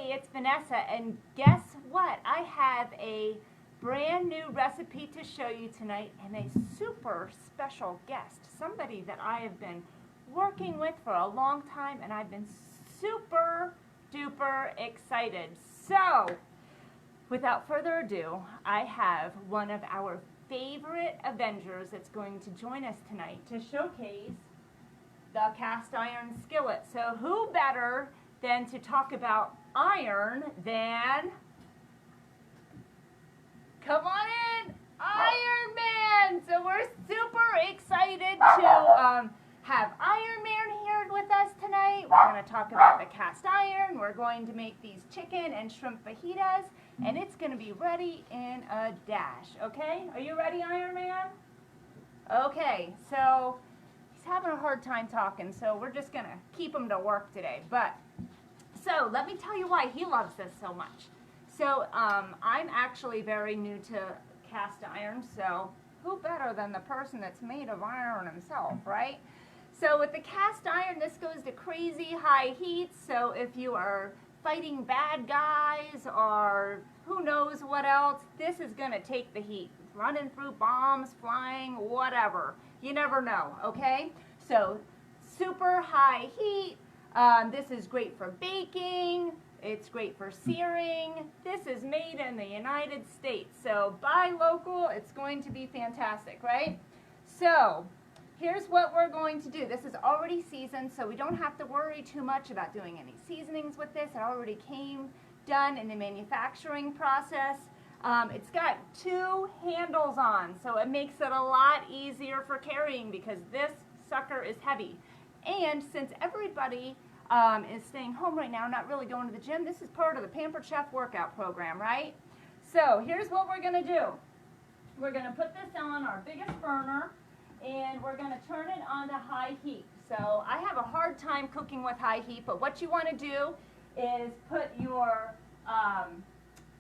Hey, it's Vanessa, and guess what? I have a brand new recipe to show you tonight, and a super special guest, somebody that I have been working with for a long time, and I've been super duper excited. So, without further ado, I have one of our favorite Avengers that's going to join us tonight to showcase the cast iron skillet. So who better than to talk about iron than, come on in, Iron Man! So we're super excited to have Iron Man here with us tonight. We're going to talk about the cast iron. We're going to make these chicken and shrimp fajitas, and it's going to be ready in a dash, okay? Are you ready, Iron Man? Okay, so he's having a hard time talking, so we're just going to keep him to work today. So let me tell you why he loves this so much. So I'm actually very new to cast iron, so who better than the person that's made of iron himself, right? So with the cast iron, this goes to crazy high heat, so if you are fighting bad guys or who knows what else, this is going to take the heat. Running through bombs, flying, whatever. You never know, okay? So super high heat. This is great for baking. It's great for searing. This is made in the United States. So buy local. It's going to be fantastic, right? So here's what we're going to do. This is already seasoned, so we don't have to worry too much about doing any seasonings with this. It already came done in the manufacturing process. It's got 2 handles on, so it makes it a lot easier for carrying because this sucker is heavy. And since everybody is staying home right now, not really going to the gym, this is part of the Pampered Chef workout program, right? So here's what we're going to do. We're going to put this on our biggest burner, and we're going to turn it on to high heat. So I have a hard time cooking with high heat, but what you want to do is put your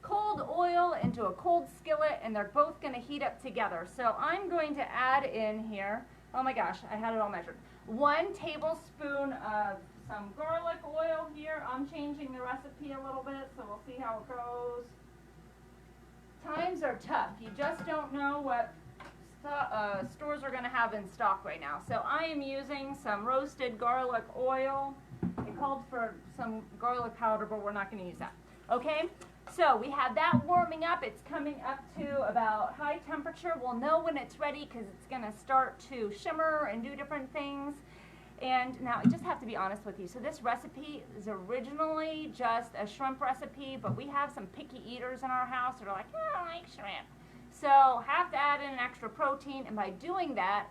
cold oil into a cold skillet, and they're both going to heat up together. So I'm going to add in here, oh my gosh, I had it all measured, 1 tablespoon of some garlic oil here. I'm changing the recipe a little bit, so we'll see how it goes. Times are tough. You just don't know what stores are going to have in stock right now. So I am using some roasted garlic oil. It called for some garlic powder, but we're not going to use that. Okay? So we have that warming up. It's coming up to about high temperature. We'll know when it's ready because it's going to start to shimmer and do different things. And now I just have to be honest with you. So this recipe is originally just a shrimp recipe, but we have some picky eaters in our house that are like, I don't like shrimp. So have to add in an extra protein, and by doing that,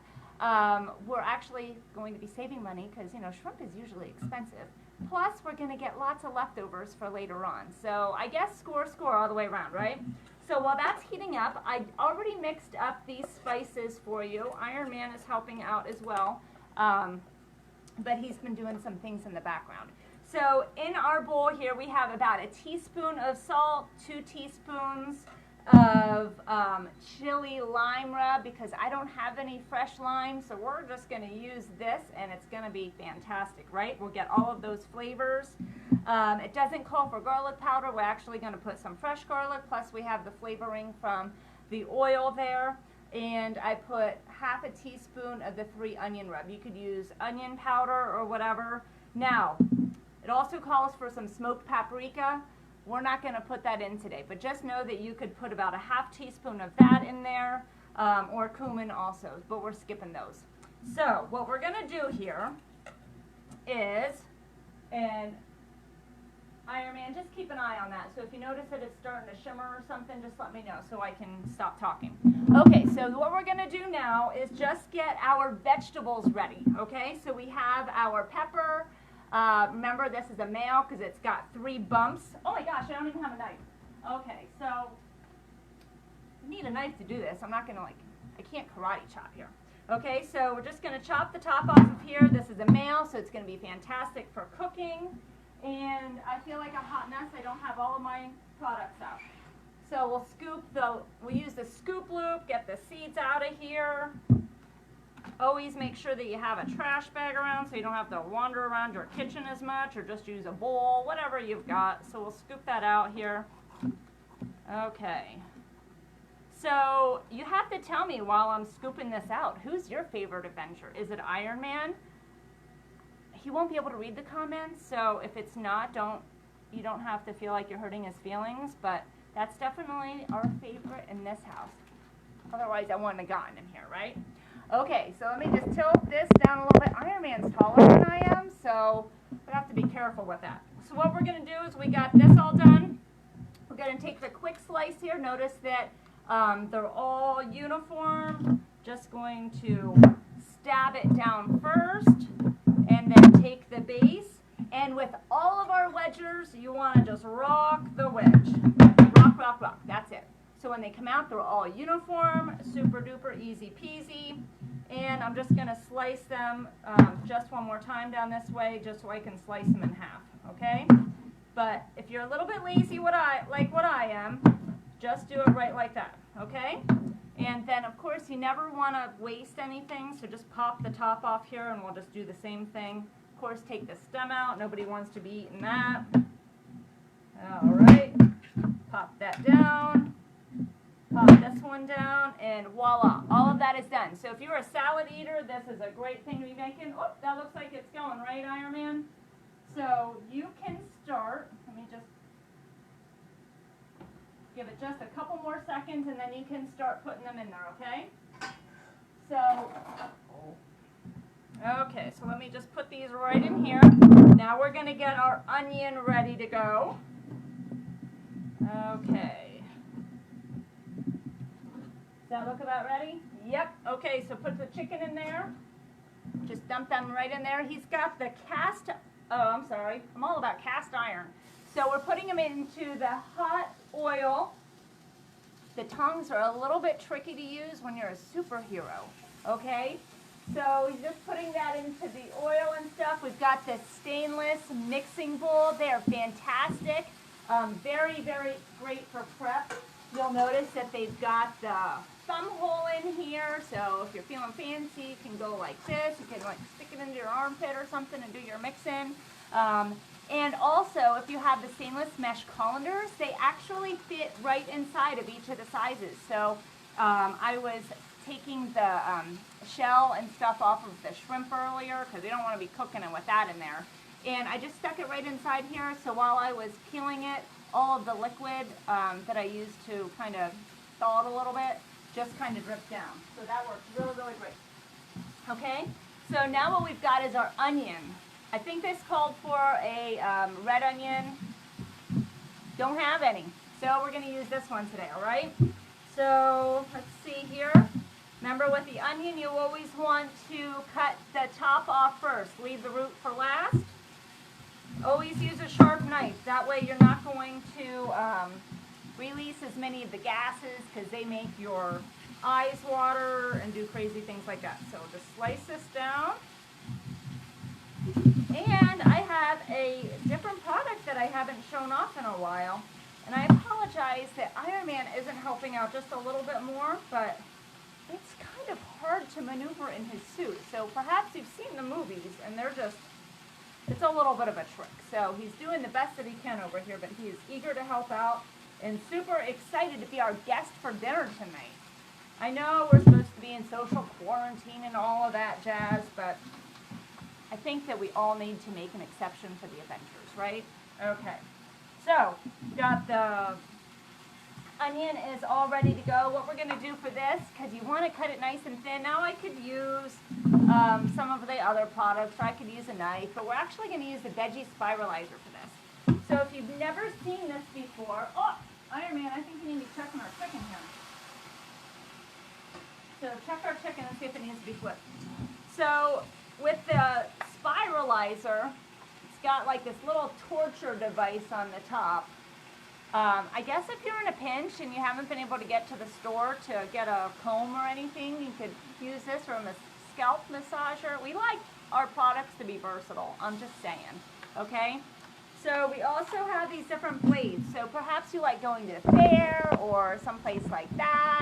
we're actually going to be saving money because, you know, shrimp is usually expensive. Plus, we're going to get lots of leftovers for later on. So I guess score all the way around, right? So while that's heating up, I already mixed up these spices for you. Iron Man is helping out as well, but he's been doing some things in the background. So in our bowl here, we have about a teaspoon of salt, 2 teaspoons of chili lime rub, because I don't have any fresh lime, so we're just going to use this, and it's going to be fantastic, right? We'll get all of those flavors. It doesn't call for garlic powder. We're actually going to put some fresh garlic, plus we have the flavoring from the oil there. And I put half a teaspoon of the 3 onion rub. You could use onion powder or whatever. Now, it also calls for some smoked paprika. We're not going to put that in today, but just know that you could put about a half teaspoon of that in there, or cumin also, but we're skipping those. So what we're going to do here is, and Iron Man, just keep an eye on that. So if you notice that it's starting to shimmer or something, just let me know so I can stop talking. Okay, so what we're going to do now is just get our vegetables ready, okay? So we have our pepper. Remember, this is a male because it's got 3 bumps. Oh my gosh, I don't even have a knife. Okay, so I need a knife to do this. I'm not going to, I can't karate chop here. Okay, so we're just going to chop the top off of here. This is a male, so it's going to be fantastic for cooking. And I feel like a hot mess. I don't have all of my products out. So we'll use the scoop loop, get the seeds out of here. Always make sure that you have a trash bag around so you don't have to wander around your kitchen as much, or just use a bowl, whatever you've got. So we'll scoop that out here. Okay. So you have to tell me while I'm scooping this out, who's your favorite Avenger? Is it Iron Man? He won't be able to read the comments, so if it's not, you don't have to feel like you're hurting his feelings, but that's definitely our favorite in this house. Otherwise, I wouldn't have gotten him here, right? Okay, so let me just tilt this down a little bit. Iron Man's taller than I am, so we have to be careful with that. So what we're going to do is we got this all done. We're going to take the quick slice here. Notice that they're all uniform. Just going to stab it down first and then take the base. And with all of our wedgers, you want to just rock the wedge. Rock, rock, rock. That's it. So when they come out, they're all uniform, super duper easy peasy. And I'm just going to slice them just one more time down this way, just so I can slice them in half, okay? But if you're a little bit lazy like what I am, just do it right like that, okay? And then, of course, you never want to waste anything, so just pop the top off here, and we'll just do the same thing. Of course, take the stem out. Nobody wants to be eating that. All right. Pop that down. Pop this one down, and voila, all of that is done. So if you're a salad eater, this is a great thing to be making. Oh, that looks like it's going, right, Iron Man? So you can start, let me just give it just a couple more seconds, and then you can start putting them in there, okay? So, okay, so let me just put these right in here. Now we're going to get our onion ready to go. Okay. Does that look about ready? Yep. Okay, so put the chicken in there. Just dump them right in there. He's got the I'm all about cast iron. So we're putting them into the hot oil. The tongs are a little bit tricky to use when you're a superhero, okay? So he's just putting that into the oil and stuff. We've got this stainless mixing bowl. They are fantastic. Very, very great for prep. You'll notice that they've got the thumb hole in here, so if you're feeling fancy, you can go like this. You can like stick it into your armpit or something and do your mixing. And also, if you have the stainless mesh colanders, they actually fit right inside of each of the sizes. So I was taking the shell and stuff off of the shrimp earlier because we don't want to be cooking it with that in there. And I just stuck it right inside here, so while I was peeling it, all of the liquid that I used to kind of thaw it a little bit just kind of dripped down. So that works really, really great. Okay, so now what we've got is our onion. I think this called for a red onion. Don't have any, so we're going to use this one today, all right? So let's see here. Remember, with the onion, you always want to cut the top off first. Leave the root for last. Always use a sharp knife. That way you're not going to release as many of the gases because they make your eyes water and do crazy things like that. So just slice this down. And I have a different product that I haven't shown off in a while. And I apologize that Iron Man isn't helping out just a little bit more, but it's kind of hard to maneuver in his suit. So perhaps you've seen the movies and they're just, it's a little bit of a trick. So he's doing the best that he can over here, but he is eager to help out and super excited to be our guest for dinner tonight. I know we're supposed to be in social quarantine and all of that jazz, but I think that we all need to make an exception for the Avengers, right? Okay. So, got the onion is all ready to go. What we're going to do for this, because you want to cut it nice and thin. Now I could use some of the other products, or I could use a knife, but we're actually going to use the veggie spiralizer for this. So if you've never seen this before, oh, Iron Man, I think you need to be checking our chicken here. So check our chicken and see if it needs to be flipped. So with the spiralizer, it's got like this little torture device on the top. I guess if you're in a pinch and you haven't been able to get to the store to get a comb or anything, you could use this or a scalp massager. We like our products to be versatile, I'm just saying, okay? So we also have these different blades. So perhaps you like going to the fair or someplace like that.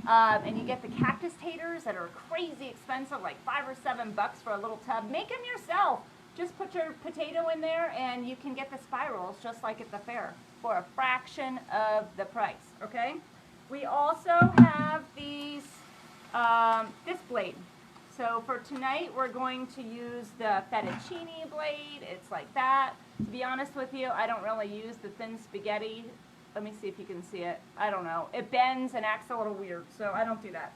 And you get the cactus taters that are crazy expensive, like $5 or $7 for a little tub. Make them yourself. Just put your potato in there and you can get the spirals just like at the fair for a fraction of the price, okay? We also have these, this blade. So for tonight, we're going to use the fettuccine blade. It's like that. To be honest with you, I don't really use the thin spaghetti. Let me see if you can see it. I don't know. It bends and acts a little weird, so I don't do that.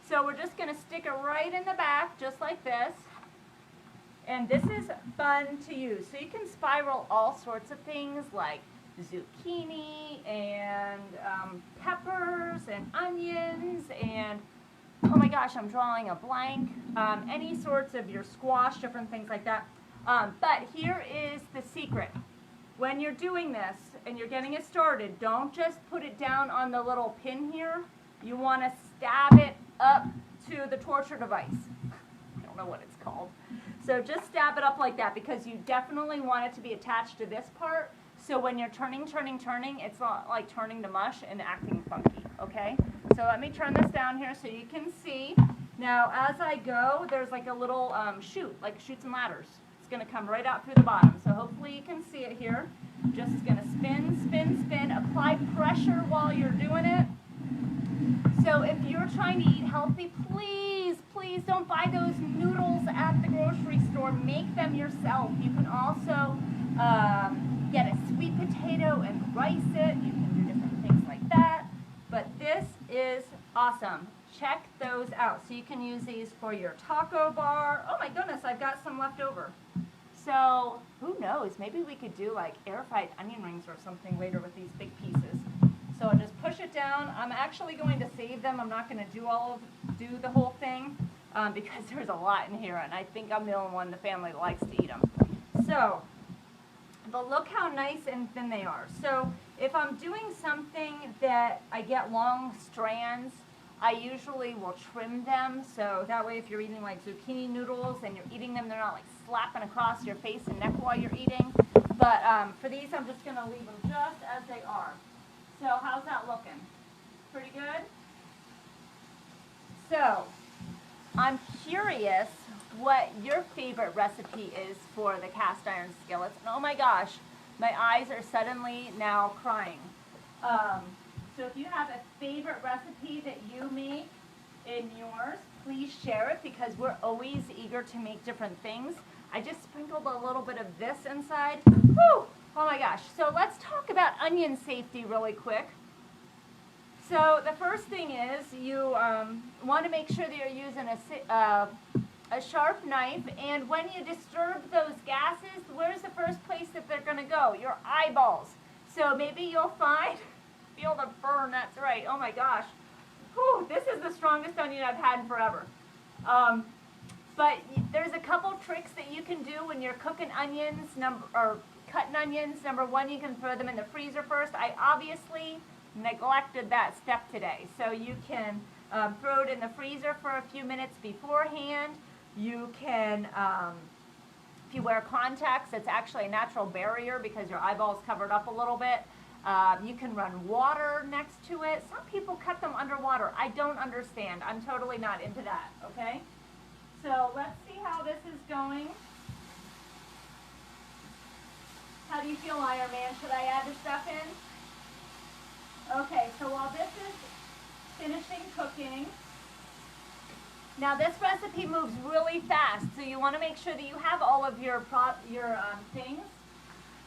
So we're just going to stick it right in the back, just like this. And this is fun to use. So you can spiral all sorts of things like zucchini and peppers and onions and, oh my gosh, I'm drawing a blank. Any sorts of your squash, different things like that. But here is the secret. When you're doing this and you're getting it started, don't just put it down on the little pin here. You want to stab it up to the torture device. I don't know what it's called. So just stab it up like that because you definitely want it to be attached to this part. So when you're turning, it's not like turning to mush and acting funky, okay? So let me turn this down here so you can see. Now as I go, there's like a little chute, like chutes and ladders. It's going to come right out through the bottom. So hopefully you can see it here. Just going to spin, spin, spin. Apply pressure while you're doing it. So if you're trying to eat healthy, please, please don't buy those noodles at the grocery store. Make them yourself. You can also get a sweet potato and rice it. You can do different things like that. But this is awesome. Check those out. So you can use these for your taco bar. Oh my goodness, I've got some left over. So who knows? Maybe we could do like air fried onion rings or something later with these big pieces. So I'll just push it down. I'm actually going to save them. I'm not going to do the whole thing because there's a lot in here, and I think I'm the only one in the family that likes to eat them. So, but look how nice and thin they are. So if I'm doing something that I get long strands, I usually will trim them. So that way if you're eating like zucchini noodles and you're eating them, they're not like slapping across your face and neck while you're eating. But for these, I'm just going to leave them just as they are. So how's that looking? Pretty good? So I'm curious what your favorite recipe is for the cast iron skillets. And oh my gosh, my eyes are suddenly now crying. So if you have a favorite recipe that you make in yours, please share it because we're always eager to make different things. I just sprinkled a little bit of this inside. Whew! Oh my gosh. So let's talk about onion safety really quick. So the first thing is you want to make sure that you're using a sharp knife, and when you disturb those gases, where's the first place that they're going to go? Your eyeballs. So maybe you'll feel the burn, that's right. Oh my gosh. Whew, this is the strongest onion I've had in forever. But there's a couple tricks that you can do when you're cooking onions, cutting onions. Number one, you can throw them in the freezer first. I obviously neglected that step today. So you can throw it in the freezer for a few minutes beforehand. You can, if you wear contacts, it's actually a natural barrier because your eyeball's covered up a little bit. You can run water next to it. Some people cut them underwater. I don't understand. I'm totally not into that, okay? So let's see how this is going. How do you feel, Iron Man? Should I add the stuff in? Okay, so while this is finishing cooking, now this recipe moves really fast, so you want to make sure that you have all of your things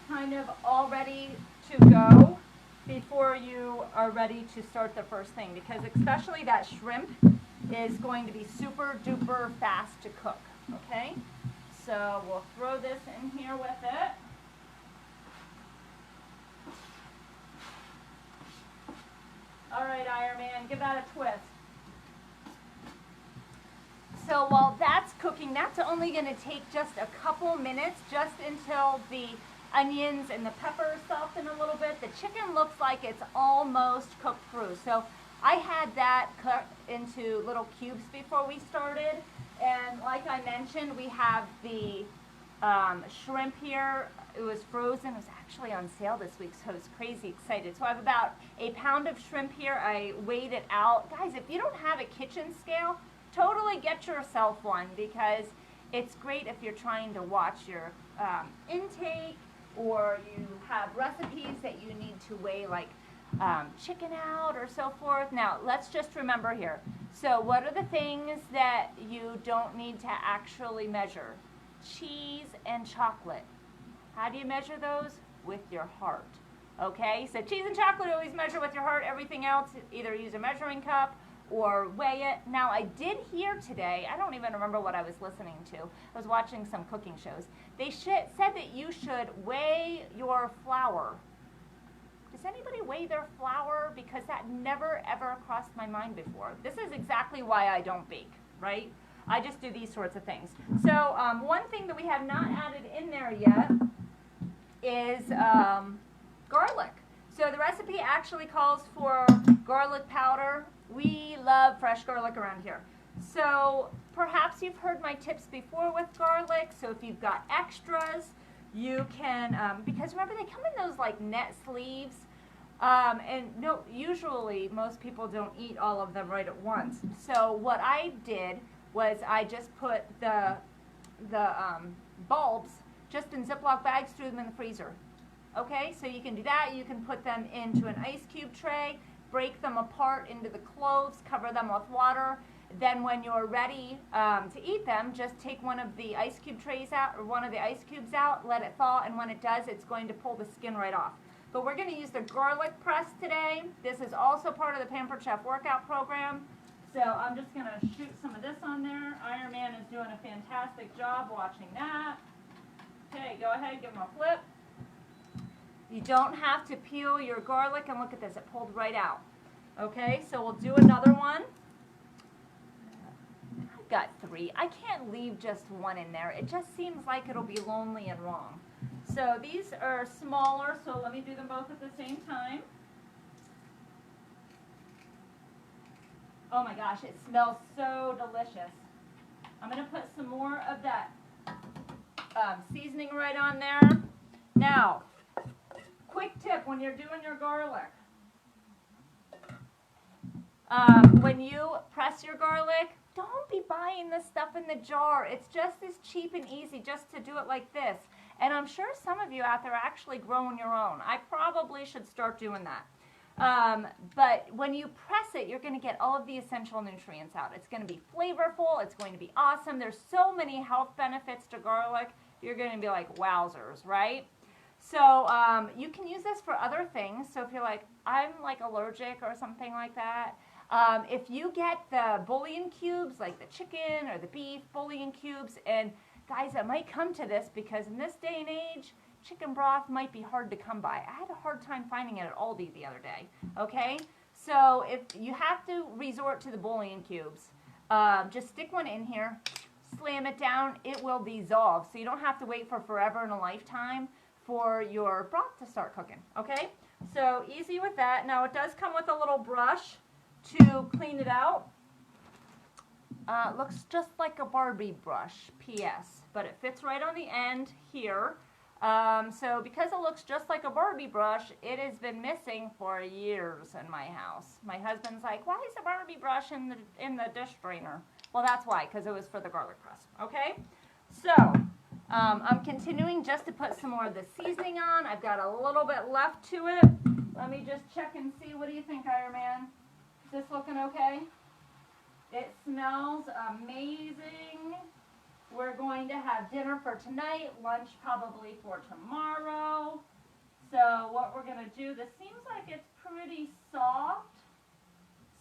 kind of all ready to go before you are ready to start the first thing, because especially that shrimp is going to be super duper fast to cook, okay? So we'll throw this in here with it. All right, Iron Man, give that a twist. So while that's cooking, that's only going to take just a couple minutes, just until the onions and the peppers soften a little bit. The chicken looks like it's almost cooked through. So I had that cut into little cubes before we started. And like I mentioned, we have the shrimp here. It was frozen. It was actually on sale this week, so I was crazy excited. So I have about a pound of shrimp here. I weighed it out. Guys, if you don't have a kitchen scale, totally get yourself one, because it's great if you're trying to watch your intake, or you have recipes that you need to weigh, like chicken out or so forth. Now, let's just remember here. So what are the things that you don't need to actually measure? Cheese and chocolate. How do you measure those? With your heart. Okay, so cheese and chocolate, always measure with your heart. Everything else, either use a measuring cup or weigh it. Now, I did hear today, I don't even remember what I was listening to. I was watching some cooking shows. They said that you should weigh your flour. Does anybody weigh their flour? Because that never ever crossed my mind before. This is exactly why I don't bake, right? I just do these sorts of things. So one thing that we have not added in there yet is garlic. So the recipe actually calls for garlic powder. We love fresh garlic around here. So perhaps you've heard my tips before with garlic. So if you've got extras, you can, because remember they come in those like net sleeves. And no, usually most people don't eat all of them right at once. So what I did was I just put the bulbs just in Ziploc bags, threw them in the freezer. Okay, so you can do that. You can put them into an ice cube tray, break them apart into the cloves, cover them with water. Then when you're ready to eat them, just take one of the ice cube trays out, or one of the ice cubes out, let it thaw, and when it does, it's going to pull the skin right off. But we're going to use the garlic press today. This is also part of the Pampered Chef workout program. So I'm just going to shoot some of this on there. Iron Man is doing a fantastic job watching that. Okay, go ahead, give him a flip. You don't have to peel your garlic, and look at this, it pulled right out. Okay, so we'll do another one. I've got 3. I can't leave just one in there. It just seems like it'll be lonely and wrong. So these are smaller, so let me do them both at the same time. Oh my gosh, it smells so delicious. I'm going to put some more of that seasoning right on there. Now, quick tip when you're doing your garlic. When you press your garlic, don't be buying this stuff in the jar. It's just as cheap and easy just to do it like this. And I'm sure some of you out there are actually growing your own. I probably should start doing that. But when you press it, you're going to get all of the essential nutrients out. It's going to be flavorful. It's going to be awesome. There's so many health benefits to garlic. You're going to be like, wowzers, right? So you can use this for other things. So if you're like, I'm like allergic or something like that, if you get the bouillon cubes, like the chicken or the beef bouillon cubes, and guys, it might come to this because in this day and age, chicken broth might be hard to come by. I had a hard time finding it at Aldi the other day, okay? So if you have to resort to the bouillon cubes, just stick one in here, slam it down, it will dissolve. So you don't have to wait for forever and a lifetime for your broth to start cooking, okay? So easy with that. Now it does come with a little brush to clean it out. Looks just like a Barbie brush, P.S., but it fits right on the end here. So because it looks just like a Barbie brush, it has been missing for years in my house. My husband's like, why is a Barbie brush in the dish drainer? Well, that's why, because it was for the garlic press, okay? So I'm continuing just to put some more of the seasoning on. I've got a little bit left to it. Let me just check and see. What do you think, Iron Man? Is this looking okay? It smells amazing. We're going to have dinner for tonight, lunch probably for tomorrow. So what we're going to do, this seems like it's pretty soft.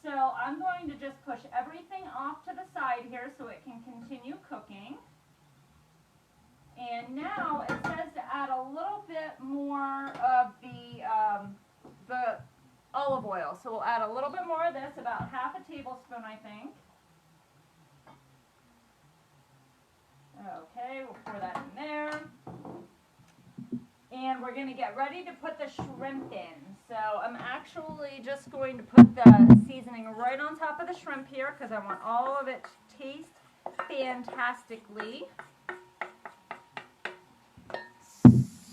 So I'm going to just push everything off to the side here so it can continue cooking. And now it says to add a little bit more of the olive oil. So we'll add a little bit more of this, about half a tablespoon, I think. Okay, we'll pour that in there. And we're going to get ready to put the shrimp in. So I'm actually just going to put the seasoning right on top of the shrimp here because I want all of it to taste fantastically.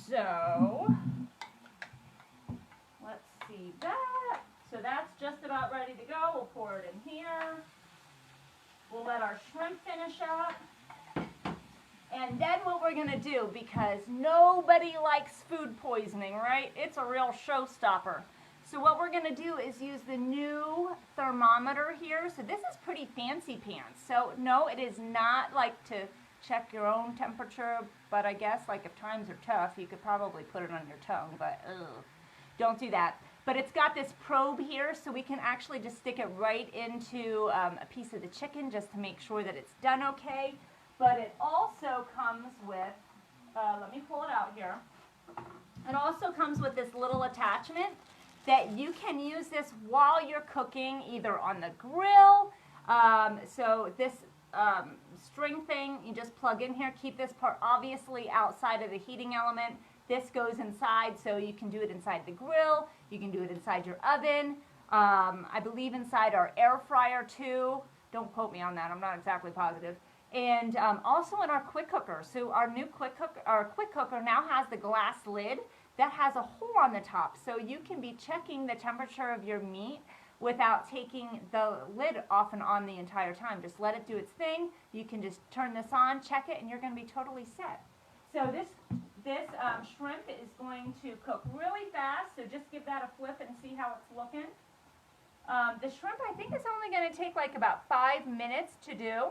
So, let's see that. So that's just about ready to go. We'll pour it in here. We'll let our shrimp finish up. And then what we're going to do, because nobody likes food poisoning, right? It's a real showstopper. So what we're going to do is use the new thermometer here. So this is pretty fancy pants. So no, it is not like to check your own temperature, but I guess like if times are tough, you could probably put it on your tongue, but don't do that. But it's got this probe here, so we can actually just stick it right into a piece of the chicken just to make sure that it's done okay. But it also comes with, let me pull it out here. It also comes with this little attachment that you can use this while you're cooking, either on the grill. So this string thing, you just plug in here. Keep this part obviously outside of the heating element. This goes inside, so you can do it inside the grill. You can do it inside your oven. I believe inside our air fryer too. Don't quote me on that. I'm not exactly positive. And also in our quick cooker. So our new quick cooker now has the glass lid that has a hole on the top. So you can be checking the temperature of your meat without taking the lid off and on the entire time. Just let it do its thing. You can just turn this on, check it, and you're going to be totally set. So this shrimp is going to cook really fast. So just give that a flip and see how it's looking. The shrimp, I think, is only going to take like about 5 minutes to do.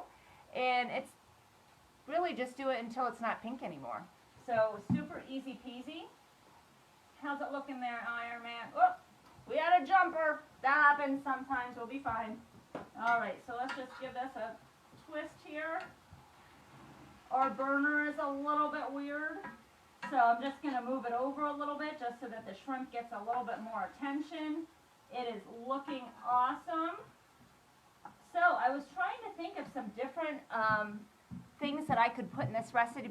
And it's really just do it until it's not pink anymore. So super easy peasy. How's it looking there, Iron Man? Oh, we had a jumper. That happens sometimes. We'll be fine. All right, so let's just give this a twist here. Our burner is a little bit weird. So I'm just going to move it over a little bit just so that the shrimp gets a little bit more attention. It is looking awesome. So I was trying to think of some different things that I could put in this recipe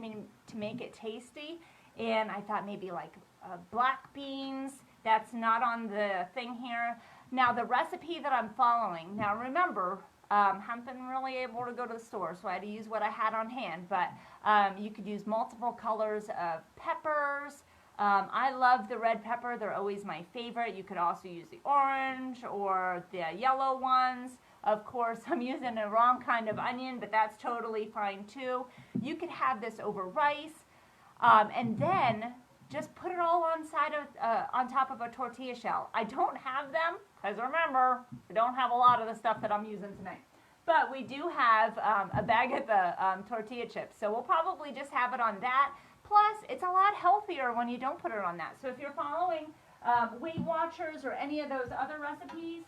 to make it tasty. And I thought maybe like black beans. That's not on the thing here. Now the recipe that I'm following, now remember, haven't been really able to go to the store, so I had to use what I had on hand. But you could use multiple colors of peppers. I love the red pepper. They're always my favorite. You could also use the orange or the yellow ones. Of course, I'm using the wrong kind of onion, but that's totally fine too. You could have this over rice, and then just put it all on top of a tortilla shell. I don't have them, because remember, I don't have a lot of the stuff that I'm using tonight. But we do have a bag of the tortilla chips, so we'll probably just have it on that. Plus, it's a lot healthier when you don't put it on that. So if you're following Weight Watchers or any of those other recipes,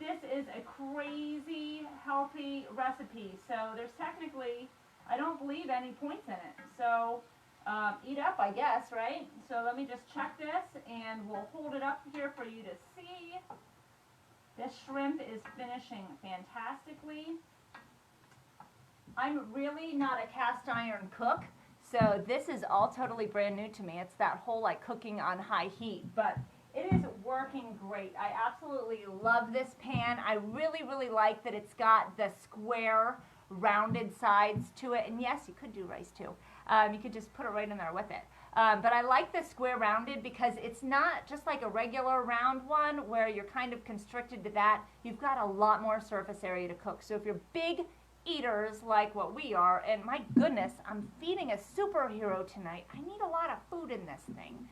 this is a crazy healthy recipe. So there's technically, I don't believe, any points in it. So eat up, I guess, right? So let me just check this, and we'll hold it up here for you to see. This shrimp is finishing fantastically. I'm really not a cast iron cook, so this is all totally brand new to me. It's that whole like cooking on high heat, but it is working great. I absolutely love this pan. I really, really like that it's got the square, rounded sides to it. And yes, you could do rice too. You could just put it right in there with it. But I like the square rounded because it's not just like a regular round one where you're kind of constricted to that. You've got a lot more surface area to cook. So if you're big eaters like what we are, and my goodness, I'm feeding a superhero tonight. I need a lot of food in this thing.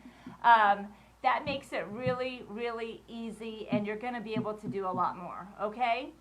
That makes it really, really easy, and you're going to be able to do a lot more, okay?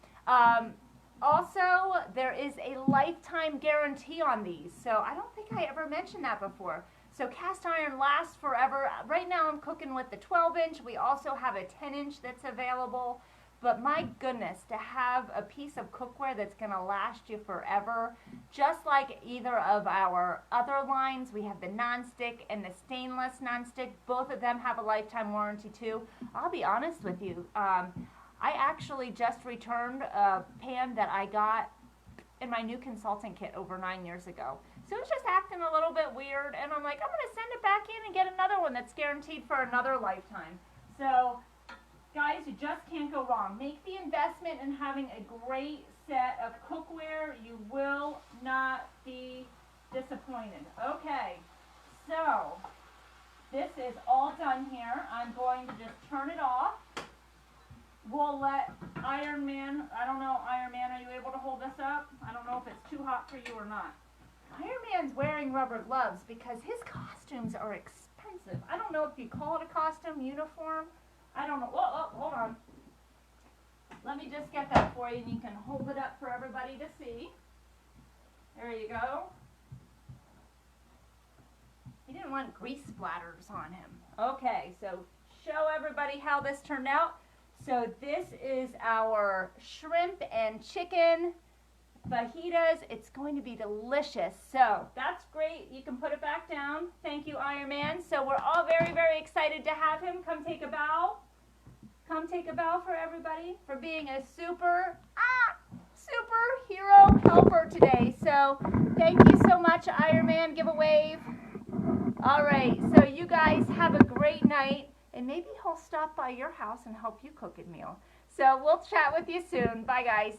Also, there is a lifetime guarantee on these, so I don't think I ever mentioned that before. So cast iron lasts forever. Right now I'm cooking with the 12-inch. We also have a 10-inch that's available. But my goodness, to have a piece of cookware that's going to last you forever, just like either of our other lines, we have the nonstick and the stainless nonstick. Both of them have a lifetime warranty too. I'll be honest with you, I actually just returned a pan that I got in my new consultant kit over 9 years ago. So it was just acting a little bit weird, and I'm like, I'm going to send it back in and get another one that's guaranteed for another lifetime. So guys, you just can't go wrong. Make the investment in having a great set of cookware. You will not be disappointed. Okay, so this is all done here. I'm going to just turn it off. We'll let Iron Man, I don't know, Iron Man, are you able to hold this up? I don't know if it's too hot for you or not. Iron Man's wearing rubber gloves because his costumes are expensive. I don't know if you call it a costume, uniform. I don't know. Whoa, hold on. Let me just get that for you and you can hold it up for everybody to see. There you go. He didn't want grease splatters on him. Okay, so show everybody how this turned out. So this is our shrimp and chicken fajitas. It's going to be delicious. So that's great. You can put it back down. Thank you, Iron Man. So we're all very, very excited to have him. Come take a bow. Come take a bow for everybody for being a superhero helper today. So thank you so much, Iron Man. Give a wave. All right. So you guys have a great night. And maybe he'll stop by your house and help you cook a meal. So we'll chat with you soon. Bye, guys.